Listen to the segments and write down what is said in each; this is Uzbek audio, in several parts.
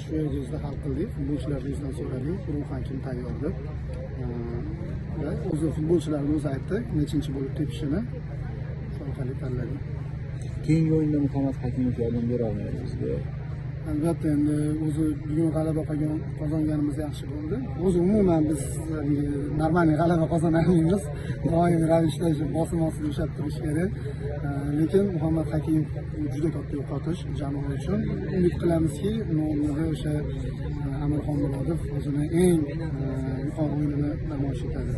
Shu yerda hal qildik. Futbolchilardan so'radik, ruhan kim tayyor deb. Va o'zi futbolchilarning o'zi aytdi, nechinchi bo'lib tepishini. Shu orqali tanladik. Keyingi o'yinda Muhammad Hakimov yordam bera olmaydi bizga. Albatta endi o'zi bugun g'alaba qozonganimiz yaxshi bo'ldi. O'zi umuman biz normal g'alaba qozonamiz. Doimiy ravishda bosim ostida ushlab turish kerak. Lekin Muhammad Hakimov juda katta yo'qotish jamoa uchun. Umid qilamizki, o'rnida o'sha Amirxon Murodov o'zini eng yuqori o'yinini namoyish etadi.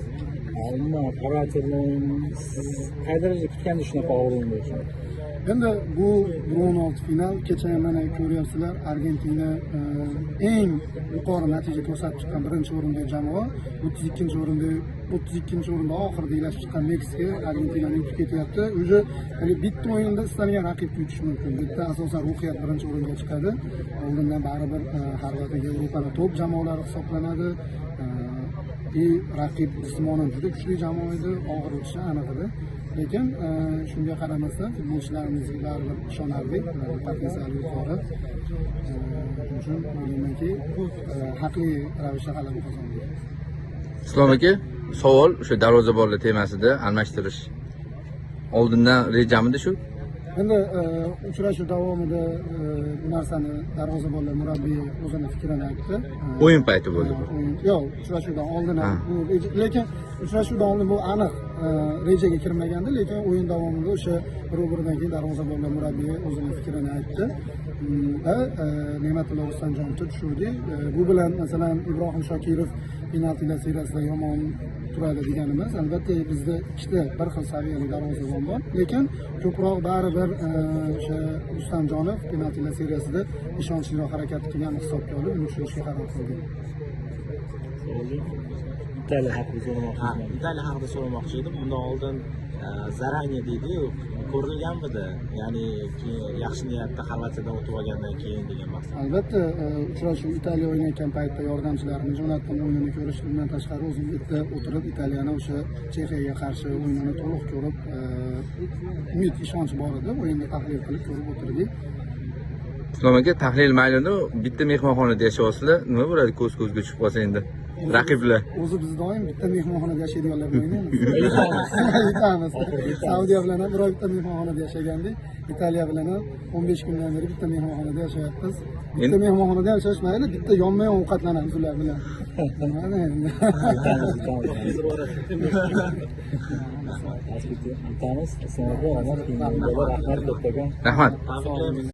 Umuman xarakterlar siz qay darajada kutganda shunaqa og'ir o'yin bo'lsin? Endi bu 16 final, kecha mana ko'ryapsizlar, Argentina eng yuqori natija ko'rsatib chiqqan birinchi o'rindagi jamoa, 32-o'rinda oxirida ilashib chiqqan Meksika Argentinani yutib ketyapti. O'zi bitta o'yinda istalgan raqibni yutish mumkin. Bitta asosan ruhiyat birinchi o'ringa chiqadi. Oldindan baribir Xorvatiya Yevropada top jamoalari hisoblanadi. Raqib jismonan juda kuchli jamoa edi, og'ir o'tishi aniq edi. Lekin shunga qaramasdan futbolchilarimizga baribir ishonardik, potensiali yuqori. Shuning uchun o'ylaymanki, haqli ravishda g'alaba qozondik. Islom aka, savol o'sha darvozabonlar temasida almashtirish oldindan rejamida shu? Endi uchrashuv davomida bu narsani darvozabonlar murabbiyi o'zini fikrini aytdi. O'yin payti bo'ldi bu. Yo'q, uchrashuvdan oldin ham lekin uchrashuvdan oldin bu aniq rejaga kirmagandi, lekin o'yin davomida o'sha bir-biridan keyin darvozabonlar murabbiyi o'zini fikrini aytdi. Va Ne'matullo Rustamjonovni tushirdik. Bu bilan masalan Ibrohim Shokirov penaltilar seriyasida yomon turadi degan emas. Albatta bizda ikkita bir xil saviyali darvozabon bor, lekin ko'proq baribir o'sha Rustamjonov penaltilar seriyasida ishonchliroq harakat qilgan hisobga olib, uni tushirishga qaror qildik. Italiya haqida so'ramoqchi. Italiya haqida so'ramoqchi edim. Bundan oldin zaraniya deydi-yu, ko'rilganmidi? Ya'ni yaxshi niyatda Xorvatiyadan o'tib olgandan keyin degan maqsad. Albatta, uchrashuv Italiya o'ynayotgan paytda yordamchilarini jo'natdim, o'yinini ko'rish bilan tashqari o'zim bitta o'tirib Italiyani o'sha Chexiyaga qarshi o'yinini to'liq ko'rib, umid ishonch bor edi, o'yinni tahlil qilib ko'rib o'tirdik. Islom aka, tahlil maylini bitta mehmonxonada yashayapsizlar, nima bo'ladi ko'z-ko'zga tushib qolsa endi? Raqiblar. O'zi biz doim bitta mehmonxonada yashaydiganlar o'ynaymiz. Aytamiz. Saudiya bilan ham bitta mehmonxonada yashagandik. Italiya bilan ham 15 kundan beri bitta mehmonxonada yashayapmiz. Bitta mehmonxonada ham yashash mayli, bitta yonma-yon ovqatlanamiz ular bilan. Mana endi. Rahmat.